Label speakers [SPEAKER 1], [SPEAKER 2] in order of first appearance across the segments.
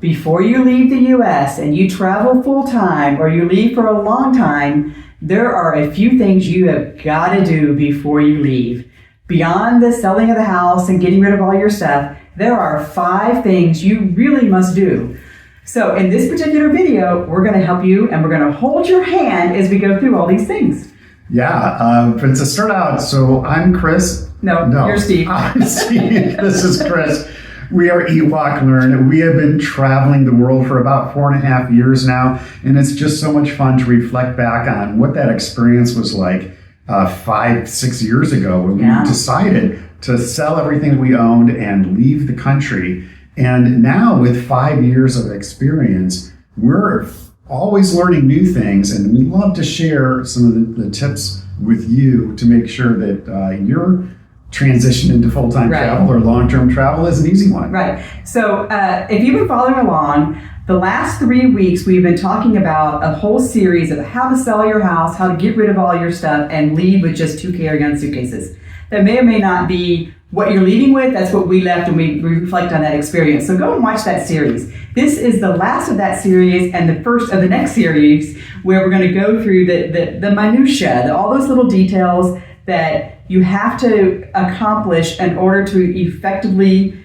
[SPEAKER 1] before you leave the U.S. and you travel full-time or you leave for a long time, there are a few things you have got to do before you leave. Beyond the selling of the house and getting rid of all your stuff, there are 5 things you really must do. So in this particular video, we're going to help you and we're going to hold your hand as we go through all these things.
[SPEAKER 2] Yeah, but to start out, so I'm Chris.
[SPEAKER 1] No, you're Steve.
[SPEAKER 2] I'm Steve. This is Chris. We are EatWalkLearn. We have been traveling the world for about 4.5 years now, and it's just so much fun to reflect back on what that experience was like 5-6 years ago when we decided to sell everything that we owned and leave the country. And now with 5 years of experience, we're always learning new things, and we love to share some of the tips with you to make sure that your transition into full-time travel or long-term travel is an easy one.
[SPEAKER 1] Right. So if you've been following along, the last 3 weeks we've been talking about a whole series of how to sell your house, how to get rid of all your stuff and leave with just 2 carry-on suitcases. That may or may not be what you're leaving with. That's what we left, and we reflect on that experience. So go and watch that series. This is the last of that series and the first of the next series where we're going to go through the minutia, all those little details that you have to accomplish in order to effectively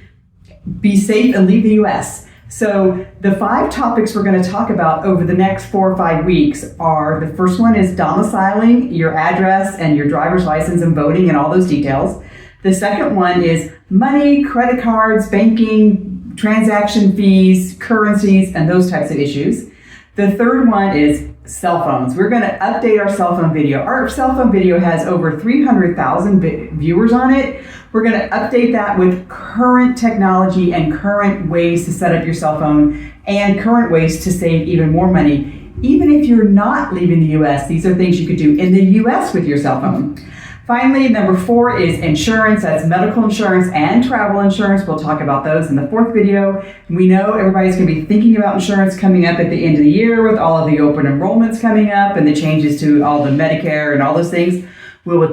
[SPEAKER 1] be safe and leave the U.S. So the 5 topics we're going to talk about over the next 4 or 5 weeks are, the first one is domiciling, your address and your driver's license and voting and all those details. The second one is money, credit cards, banking, transaction fees, currencies, and those types of issues. The third one is cell phones. We're going to update our cell phone video. Our cell phone video has over 300,000 viewers on it. We're going to update that with current technology and current ways to set up your cell phone and current ways to save even more money. Even if you're not leaving the U.S., these are things you could do in the U.S. with your cell phone. Finally, number 4 is insurance. That's medical insurance and travel insurance. We'll talk about those in the 4th video. We know everybody's going to be thinking about insurance coming up at the end of the year with all of the open enrollments coming up and the changes to all the Medicare and all those things. We'll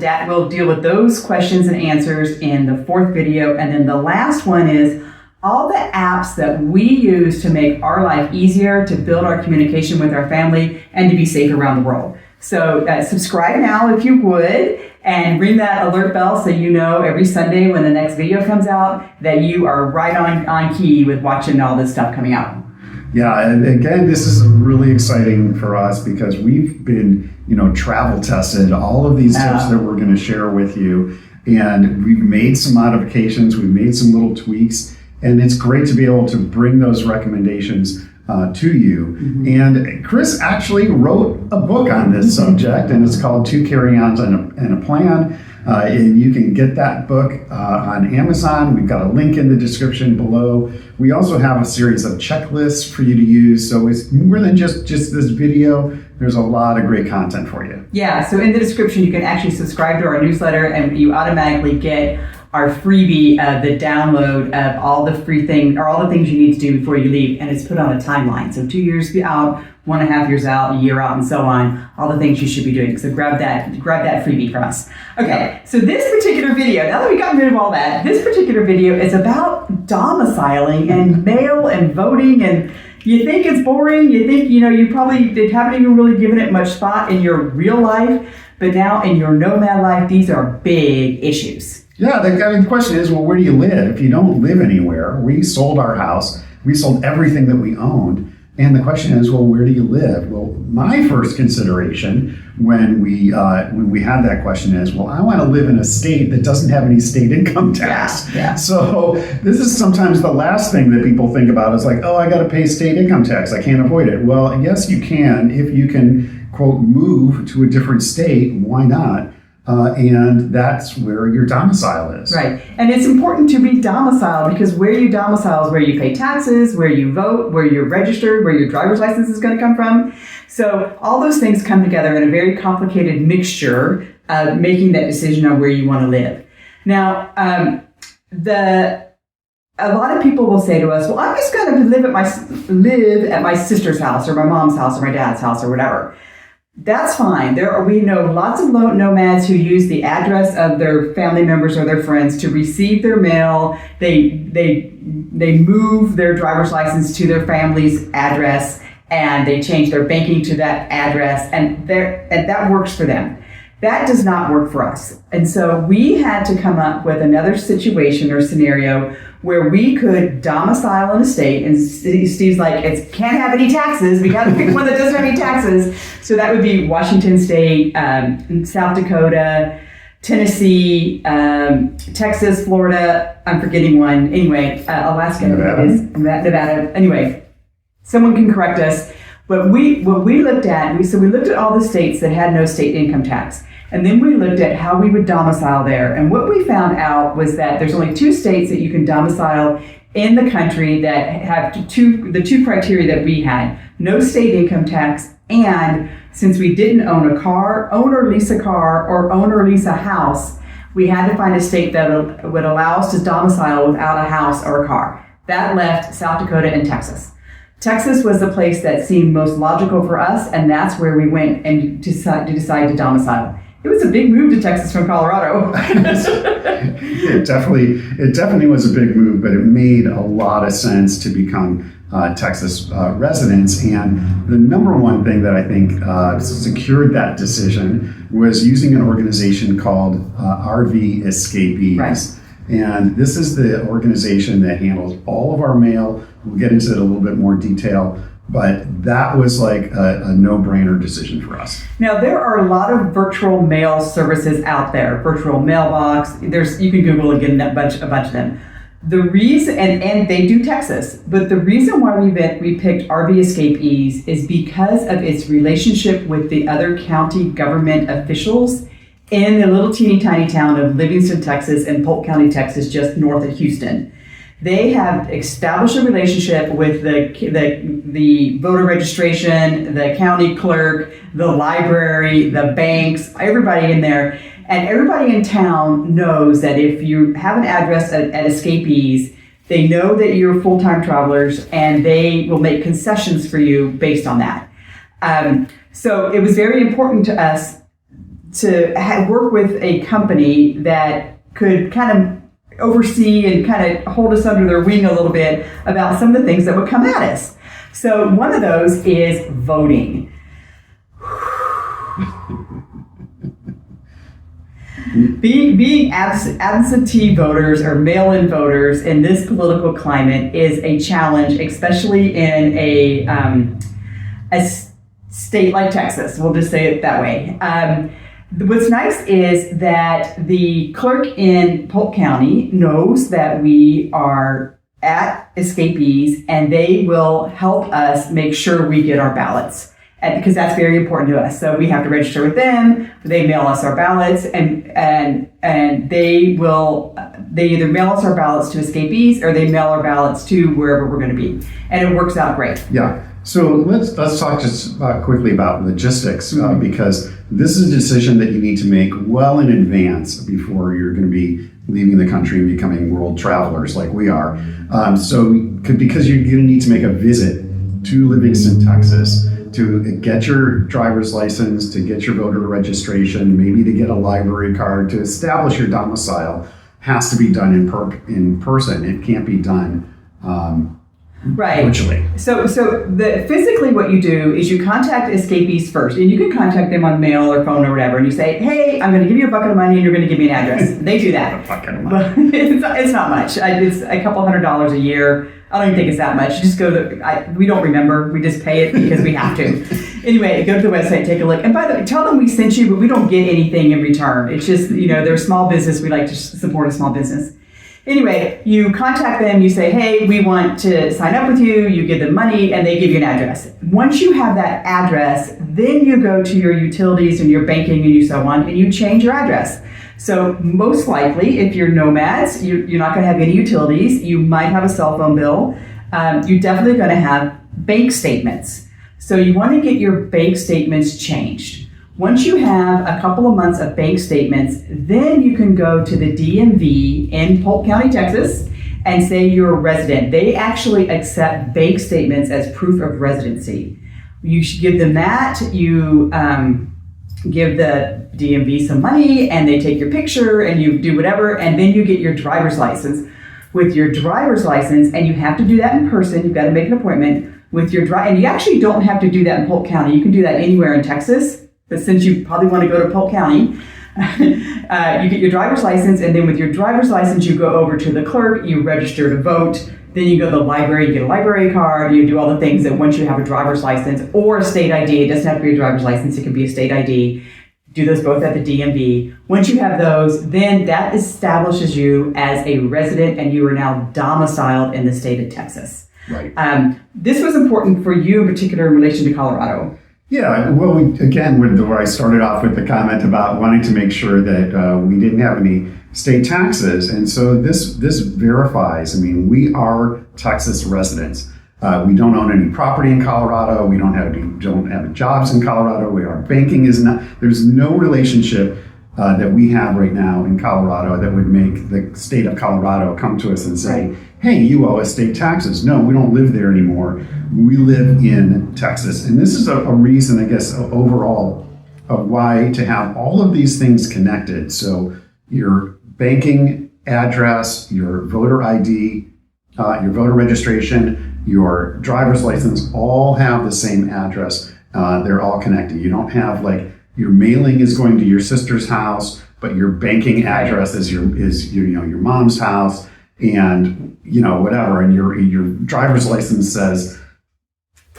[SPEAKER 1] deal with those questions and answers in the 4th video. And then the last one is all the apps that we use to make our life easier, to build our communication with our family, and to be safe around the world. So subscribe now if you would, and ring that alert bell so you know every Sunday when the next video comes out that you are right on key with watching all this stuff coming out.
[SPEAKER 2] Yeah, and again, this is really exciting for us because we've been, travel tested, all of these tips that we're going to share with you, and we've made some modifications, we've made some little tweaks, and it's great to be able to bring those recommendations to you. Mm-hmm. And Chris actually wrote a book on this subject, and it's called 2 Carry-ons and a Plan. And you can get that book on Amazon. We've got a link in the description below. We also have a series of checklists for you to use. So it's more than just this video. There's a lot of great content for you.
[SPEAKER 1] Yeah, so in the description, you can actually subscribe to our newsletter and you automatically get our freebie, the download of all the free things, or all the things you need to do before you leave, and it's put on a timeline. So 2 years out, 1.5 years out, a year out, and so on, all the things you should be doing. So grab that freebie from us. Okay, so this particular video, now that we've gotten rid of all that, this particular video is about domiciling and mail and voting, and you think it's boring, you think, you probably haven't even really given it much thought in your real life, but now in your nomad life, these are big issues.
[SPEAKER 2] Yeah, the question is, well, where do you live? If you don't live anywhere, we sold our house, we sold everything that we owned, and the question is, well, where do you live? Well, my first consideration when we had that question is, well, I want to live in a state that doesn't have any state income tax.
[SPEAKER 1] Yeah.
[SPEAKER 2] So this is sometimes the last thing that people think about is like, oh, I got to pay state income tax. I can't avoid it. Well, yes, you can if you can, quote, move to a different state. Why not? And that's where your domicile is.
[SPEAKER 1] Right. And it's important to be domiciled because where you domicile is where you pay taxes, where you vote, where you're registered, where your driver's license is going to come from. So all those things come together in a very complicated mixture of making that decision on where you want to live. Now, a lot of people will say to us, well, I'm just going to live at my sister's house or my mom's house or my dad's house or whatever. That's fine. We know lots of nomads who use the address of their family members or their friends to receive their mail. They move their driver's license to their family's address, and they change their banking to that address, and that works for them. That does not work for us. And so we had to come up with another situation or scenario where we could domicile an estate. And Steve's like, it can't have any taxes. We got to pick one that doesn't have any taxes. So that would be Washington State, South Dakota, Tennessee, Texas, Florida. I'm forgetting one. Anyway, Alaska, Nevada. Anyway, someone can correct us. But what we looked at, we looked at all the states that had no state income tax. And then we looked at how we would domicile there. And what we found out was that there's only 2 states that you can domicile in the country that have the two criteria that we had: no state income tax, and since we didn't own or lease a car, or own or lease a house, we had to find a state that would allow us to domicile without a house or a car. That left South Dakota and Texas. Texas was the place that seemed most logical for us, and that's where we went and decide to domicile. It was a big move to Texas from Colorado.
[SPEAKER 2] It definitely was a big move, but it made a lot of sense to become Texas residents. And the number one thing that I think secured that decision was using an organization called RV Escapees.
[SPEAKER 1] Right.
[SPEAKER 2] And this is the organization that handles all of our mail. We'll get into it a little bit more detail, but that was like a no-brainer decision for us.
[SPEAKER 1] Now, there are a lot of virtual mail services out there. Virtual mailbox. You can Google and get a bunch of them. The reason, and they do Texas, but the reason why we picked RV Escapees is because of its relationship with the other county government officials in the little teeny tiny town of Livingston, Texas, and Polk County, Texas, just north of Houston. They have established a relationship with the voter registration, the county clerk, the library, the banks, everybody in there. And everybody in town knows that if you have an address at Escapees, they know that you're full-time travelers, and they will make concessions for you based on that. So it was very important to us to work with a company that could kind of oversee and kind of hold us under their wing a little bit about some of the things that would come at us. So one of those is voting. Being absentee voters or mail-in voters in this political climate is a challenge, especially in a state like Texas. We'll just say it that way. What's nice is that the clerk in Polk County knows that we are at Escapees, and they will help us make sure we get our ballots, because that's very important to us. So we have to register with them. They mail us our ballots, and they either mail us our ballots to Escapees, or they mail our ballots to wherever we're going to be, and it works out great.
[SPEAKER 2] Yeah. So let's talk just quickly about logistics, because this is a decision that you need to make well in advance before you're going to be leaving the country and becoming world travelers like we are. Because you're going to need to make a visit to Livingston, Texas, to get your driver's license, to get your voter registration, maybe to get a library card, to establish your domicile, has to be done in person. It can't be done
[SPEAKER 1] right.
[SPEAKER 2] virtually.
[SPEAKER 1] So physically what you do is you contact Escapees first, and you can contact them on mail or phone or whatever, and you say, hey, I'm going to give you a bucket of money and you're going to give me an address. They do that.
[SPEAKER 2] A bucket of money.
[SPEAKER 1] But it's not much. It's a couple $100s a year. I don't even think it's that much. Just we don't remember. We just pay it because we have to. Anyway, go to the website, take a look. And by the way, tell them we sent you, but we don't get anything in return. It's just, they're a small business. We like to support a small business. Anyway, you contact them, you say, hey, we want to sign up with you, you give them money, and they give you an address. Once you have that address, then you go to your utilities and your banking and so on, and you change your address. So most likely, if you're nomads, you're not going to have any utilities. You might have a cell phone bill. You're definitely going to have bank statements. So you want to get your bank statements changed. Once you have a couple of months of bank statements, then you can go to the DMV in Polk County, Texas, and say you're a resident. They actually accept bank statements as proof of residency. You should give them that. You give the DMV some money, and they take your picture, and you do whatever, and then you get your driver's license. With your driver's license, and you have to do that in person. You've got to make an appointment with your and you actually don't have to do that in Polk County. You can do that anywhere in Texas, but since you probably want to go to Polk County, you get your driver's license, and then with your driver's license, you go over to the clerk, you register to vote, then you go to the library, you get a library card, you do all the things that once you have a driver's license or a state ID, it doesn't have to be a driver's license, it can be a state ID. Do those both at the DMV. Once you have those, then that establishes you as a resident, and you are now domiciled in the state of Texas.
[SPEAKER 2] Right.
[SPEAKER 1] This was important for you in particular in relation to Colorado.
[SPEAKER 2] Yeah, well, where I started off with the comment about wanting to make sure that we didn't have any state taxes. And so this verifies, we are Texas residents. We don't own any property in Colorado. We don't have jobs in Colorado. Our banking is not. There's no relationship that we have right now in Colorado that would make the state of Colorado come to us and say,
[SPEAKER 1] right,
[SPEAKER 2] "Hey, you owe us state taxes." No, we don't live there anymore. We live in Texas, and this is a reason, I guess, overall of why to have all of these things connected. So your banking address, your voter ID, your voter registration, your driver's license all have the same address. They're all connected. You don't have your mailing is going to your sister's house, but your banking address is your mom's house, and whatever. And your driver's license says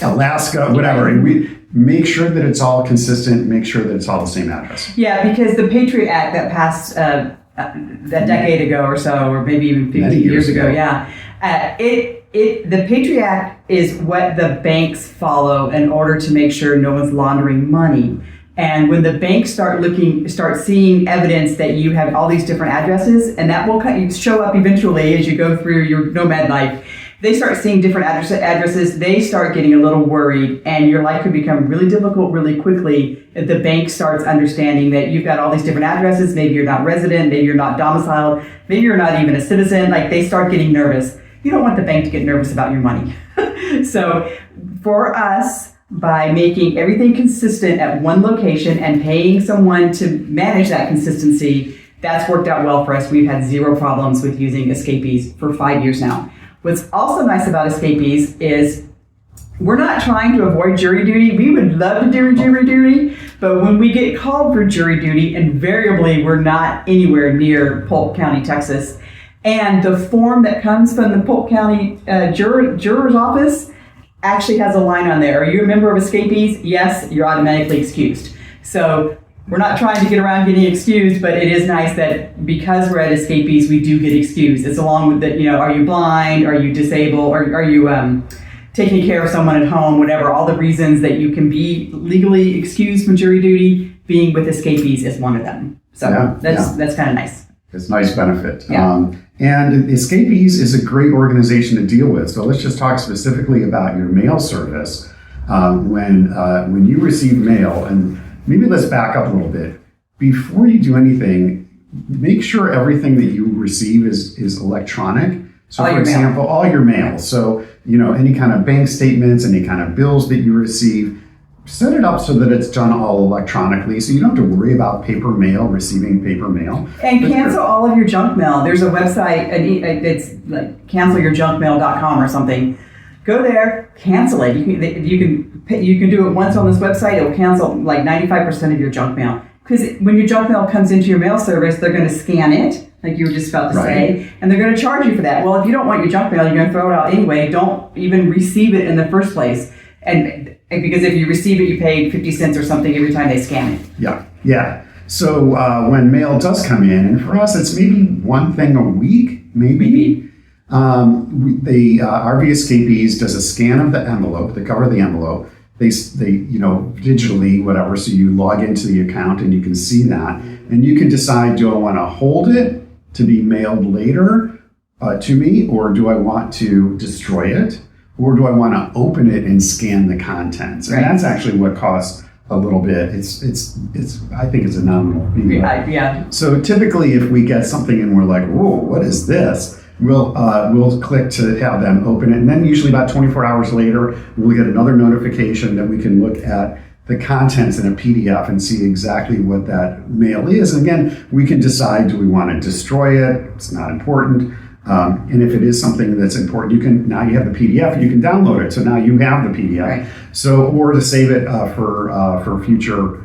[SPEAKER 2] Alaska, whatever. And we make sure that it's all consistent. Make sure that it's all the same address.
[SPEAKER 1] Yeah, because the Patriot Act that passed that decade ago or so, or maybe even 50 years ago, the Patriot Act is what the banks follow in order to make sure no one's laundering money. And when the banks start seeing evidence that you have all these different addresses, and that will show up eventually as you go through your nomad life, they start seeing different addresses, they start getting a little worried, and your life could become really difficult really quickly if the bank starts understanding that you've got all these different addresses. Maybe you're not resident, maybe you're not domiciled, maybe you're not even a citizen. They start getting nervous. You don't want the bank to get nervous about your money. So for us, by making everything consistent at one location and paying someone to manage that consistency, that's worked out well for us. We've had zero problems with using escapees for 5 years now. What's also nice about escapees is we're not trying to avoid jury duty. We would love to do jury duty, but when we get called for jury duty, invariably we're not anywhere near Polk County, Texas. And the form that comes from the Polk County juror's office actually has a line on there. Are you a member of escapees? Yes, you're automatically excused. So we're not trying to get around getting excused, but it is nice that because we're at escapees, we do get excused. It's along with the, are you blind? Are you disabled? Or are you taking care of someone at home? Whatever, all the reasons that you can be legally excused from jury duty, being with escapees is one of them. So that's kind of nice.
[SPEAKER 2] It's a nice benefit.
[SPEAKER 1] Yeah.
[SPEAKER 2] And Escapees is a great organization to deal with. So let's just talk specifically about your mail service. When you receive mail, and maybe let's back up a little bit. Before you do anything, make sure everything that you receive is electronic. So for example, all your mail. So, any kind of bank statements, any kind of bills that you receive, set it up so that it's done all electronically, so you don't have to worry about receiving paper mail.
[SPEAKER 1] And cancel all of your junk mail. There's a website, it's like cancelyourjunkmail.com or something. Go there, cancel it. You can do it once on this website. It'll cancel 95% of your junk mail. Because when your junk mail comes into your mail service, they're going to scan it, like you were just about to say, and they're going to charge you for that. Well, if you don't want your junk mail, you're going to throw it out anyway. Don't even receive it in the first place. And because if you receive it, you pay 50 cents or something every time they scan it.
[SPEAKER 2] Yeah. So when mail does come in, and for us, it's maybe one thing a week, maybe. The RV Escapees does a scan of the envelope, the cover of the envelope. They digitally, whatever, so you log into the account and you can see that. And you can decide, do I want to hold it to be mailed later to me, or do I want to destroy it? Or do I want to open it and scan the contents? And that's actually what costs a little bit. It's I think it's a nominal fee.
[SPEAKER 1] Yeah.
[SPEAKER 2] So typically if we get something and we're like, whoa, what is this? we'll click to have them open it. And then usually about 24 hours later, we'll get another notification that we can look at the contents in a PDF and see exactly what that mail is. And again, we can decide, do we want to destroy it? It's not important. And if it is something that's important, now you have the PDF, you can download it. So now you have the PDF.
[SPEAKER 1] Right.
[SPEAKER 2] So, or to save it for future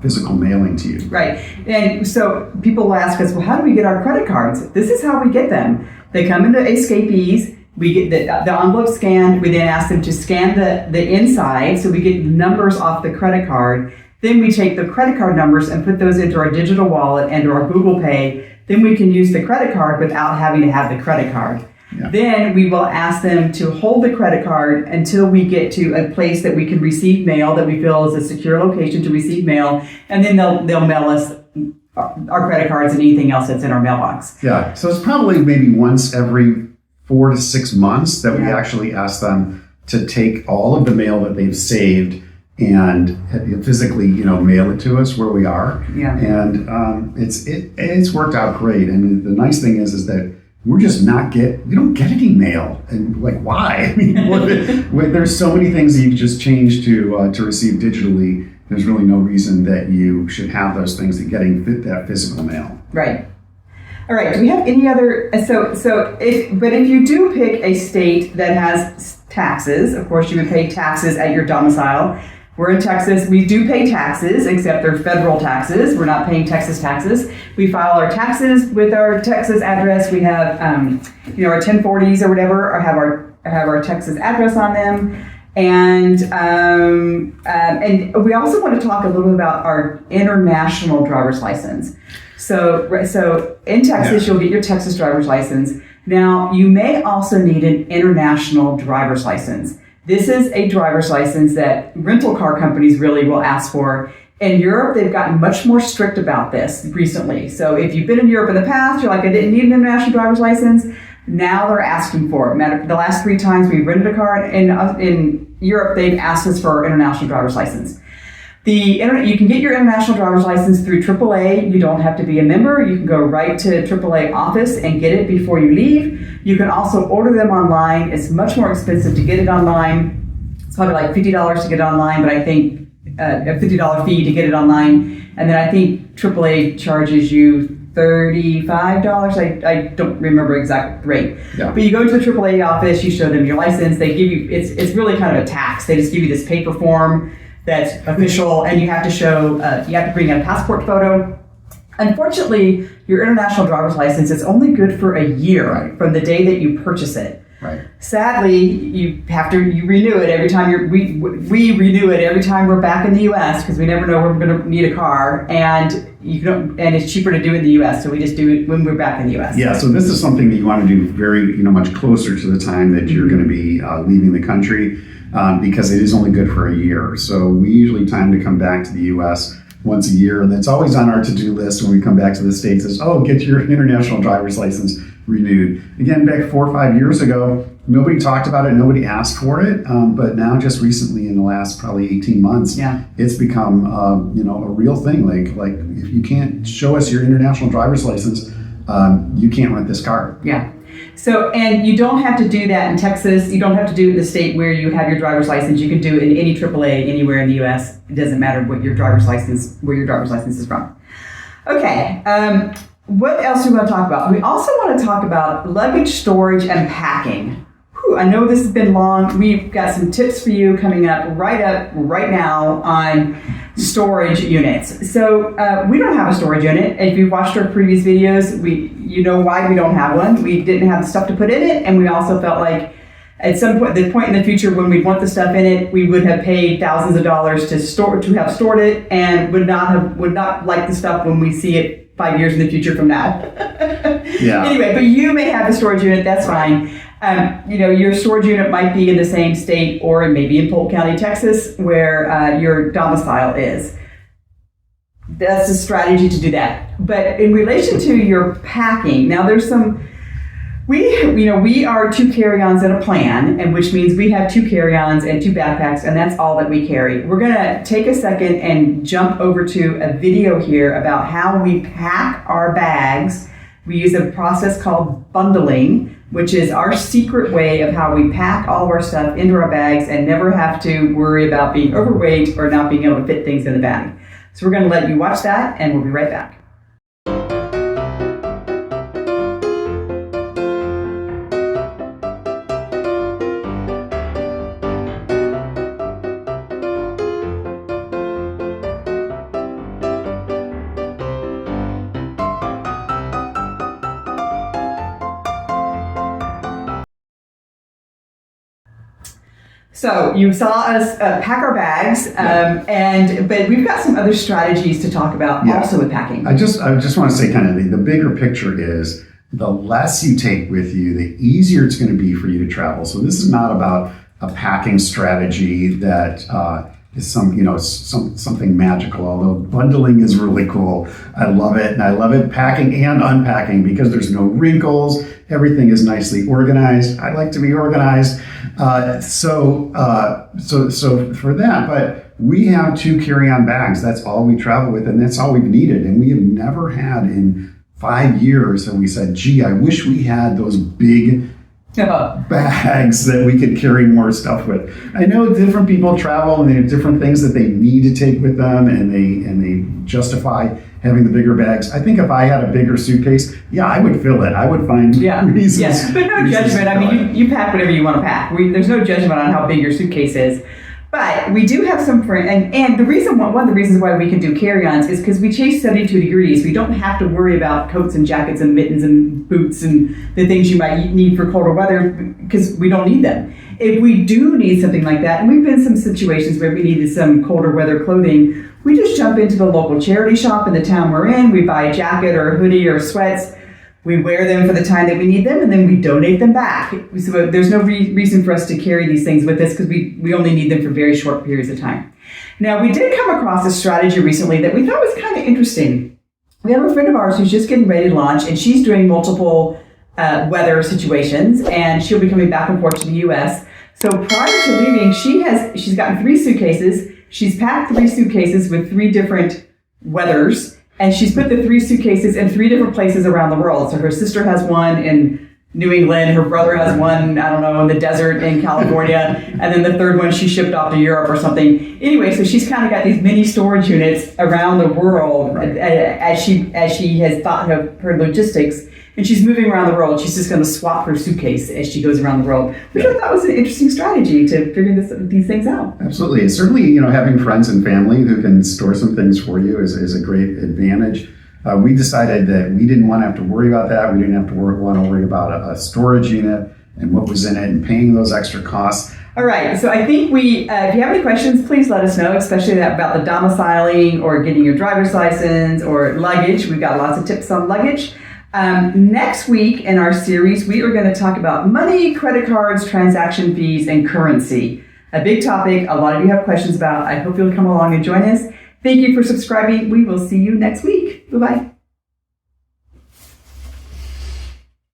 [SPEAKER 2] physical mailing to you.
[SPEAKER 1] Right. And so people will ask us, well, how do we get our credit cards? This is how we get them. They come into escapees. We get the envelope scanned. We then ask them to scan the inside, so we get numbers off the credit card. Then we take the credit card numbers and put those into our digital wallet and our Google Pay. Then we can use the credit card without having to have the credit card.
[SPEAKER 2] Yeah.
[SPEAKER 1] Then we will ask them to hold the credit card until we get to a place that we can receive mail that we feel is a secure location to receive mail, and then they'll mail us our credit cards and anything else that's in our mailbox.
[SPEAKER 2] Yeah, so it's probably maybe once every 4 to 6 months that we actually ask them to take all of the mail that they've saved and physically, mail it to us where we are.
[SPEAKER 1] Yeah.
[SPEAKER 2] And it's worked out great. And the nice thing is that we're just we don't get any mail. And why? I mean, there's so many things that you can just change to receive digitally. There's really no reason that you should have those things that getting that physical mail.
[SPEAKER 1] Right. All right. Do we have any other? If you do pick a state that has taxes, of course you would pay taxes at your domicile. We're in Texas. We do pay taxes, except they're federal taxes. We're not paying Texas taxes. We file our taxes with our Texas address. We have, our 1040s or whatever, or have our Texas address on them. And we also want to talk a little bit about our international driver's license. So in Texas, You'll get your Texas driver's license. Now, you may also need an international driver's license. This is a driver's license that rental car companies really will ask for. In Europe, they've gotten much more strict about this recently. So if you've been in Europe in the past, you're like, I didn't need an international driver's license. Now they're asking for it. The last 3 times we rented a car in Europe, they've asked us for our international driver's license. You can get your international driver's license through AAA. You don't have to be a member. You can go right to AAA office and get it before you leave. You can also order them online. It's much more expensive to get it online. It's probably like $50 to get it online, but I think a $50 fee to get it online. And then I think AAA charges you $35. I don't remember exact rate. Yeah. But you go to the AAA office, you show them your license. They give you, it's really kind of a tax. They just give you this paper form that's official, and you have to show, you have to bring in a passport photo. Unfortunately, your international driver's license is only good for a year from the day that you purchase it.
[SPEAKER 2] Right.
[SPEAKER 1] Sadly, you renew it every time we renew it every time we're back in the U.S. because we never know when we're going to need a car, and and it's cheaper to do in the U.S. So we just do it when we're back in the U.S.
[SPEAKER 2] Yeah. So this is something that you want to do very much closer to the time that you're going to be leaving the country, because it is only good for a year. So we usually time to come back to the U.S. once a year, and that's always on our to-do list when we come back to the States is, get your international driver's license renewed. Again, back 4 or 5 years ago, nobody talked about it, nobody asked for it, but now just recently in the last probably 18 months, it's become a real thing. Like if you can't show us your international driver's license, you can't rent this car.
[SPEAKER 1] Yeah. So, and you don't have to do that in Texas. You don't have to do it in the state where you have your driver's license. You can do it in any AAA anywhere in the U.S. It doesn't matter where your driver's license is from. Okay. What else do we want to talk about? We also want to talk about luggage storage and packing. I know this has been long. We've got some tips for you coming up right now on storage units. So we don't have a storage unit. If you've watched our previous videos, you know why we don't have one. We didn't have the stuff to put in it, and we also felt like at some point, the point in the future when we'd want the stuff in it, we would have paid thousands of dollars to have stored it, and would not like the stuff when we see it 5 years in the future from now.
[SPEAKER 2] Yeah.
[SPEAKER 1] Anyway, but you may have a storage unit. That's fine. Your storage unit might be in the same state or maybe in Polk County, Texas, where your domicile is. That's a strategy to do that. But in relation to your packing, now there's some, we are 2 carry-ons in a plan, and which means we have 2 carry-ons and 2 backpacks, and that's all that we carry. We're going to take a second and jump over to a video here about how we pack our bags We use a process called bundling, which is our secret way of how we pack all of our stuff into our bags and never have to worry about being overweight or not being able to fit things in the bag. So we're going to let you watch that, and we'll be right back. So you saw us pack our bags, but we've got some other strategies to talk about also with packing.
[SPEAKER 2] I just want to say kind of the bigger picture is the less you take with you, the easier it's going to be for you to travel. So this is not about a packing strategy that is something magical, although bundling is really cool. I love it, and I love it packing and unpacking because there's no wrinkles. Everything is nicely organized. I like to be organized. So for that, but we have 2 carry-on bags. That's all we travel with, and that's all we've needed. And we have never had in 5 years that we said, gee, I wish we had those big bags that we could carry more stuff with. I know different people travel and they have different things that they need to take with them, and they justify having the bigger bags. I think if I had a bigger suitcase, I would fill it. I would find reasons.
[SPEAKER 1] Yes, but no judgment. I mean, you pack whatever you want to pack. There's no judgment on how big your suitcase is. But we do have some friends, and one of the reasons why we can do carry-ons is because we chase 72 degrees. We don't have to worry about coats and jackets and mittens and boots and the things you might need for colder weather because we don't need them. If we do need something like that, and we've been in some situations where we needed some colder weather clothing, we just jump into the local charity shop in the town we're in. We buy a jacket or a hoodie or sweats. We wear them for the time that we need them, and then we donate them back. So there's no reason for us to carry these things with us because we only need them for very short periods of time. Now, we did come across a strategy recently that we thought was kind of interesting. We have a friend of ours who's just getting ready to launch, and she's doing multiple weather situations, and she'll be coming back and forth to the U.S. So prior to leaving, she's gotten 3 suitcases. She's packed 3 suitcases with 3 different weathers. And she's put the 3 suitcases in 3 different places around the world. So her sister has one in New England, her brother has one, I don't know, in the desert in California, and then the third one she shipped off to Europe or something. Anyway, so she's kind of got these mini storage units around the world as she has thought of her logistics. And she's moving around the world. She's just going to swap her suitcase as she goes around the world, which I thought was an interesting strategy to figure these things out.
[SPEAKER 2] Absolutely. And certainly, having friends and family who can store some things for you is a great advantage. We decided that we didn't want to have to worry about that. We didn't have to want to worry about a storage unit and what was in it and paying those extra costs.
[SPEAKER 1] All right. So I think if you have any questions, please let us know, especially about the domiciling or getting your driver's license or luggage. We've got lots of tips on luggage. Next week in our series, we are going to talk about money, credit cards, transaction fees, and currency. A big topic a lot of you have questions about. I hope you'll come along and join us. Thank you for subscribing. We will see you next week. Bye-bye.